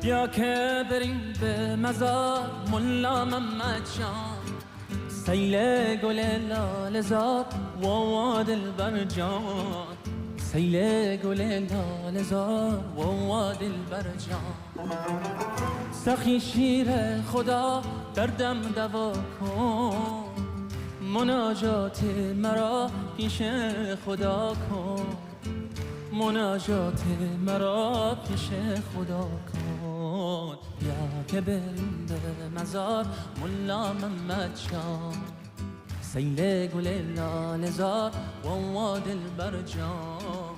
بیا که بریم به مزار ملا محمد جان، سیل گل لاله زار و دلبر جان، سیل گل لاله زار و دلبر جان. سخی شیر خدا دردم دوا کن، مناجات مرا پیش خدا کن، مناجات مرا پیش خدا کن. بیا که بریم به مزار ملا محمد جان، سیل گل لاله زار و دلبر جان.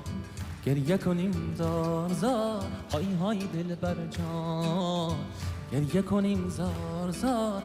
گریه کنیم زار زار های های دلبر جان، گریه کنیم زار زار.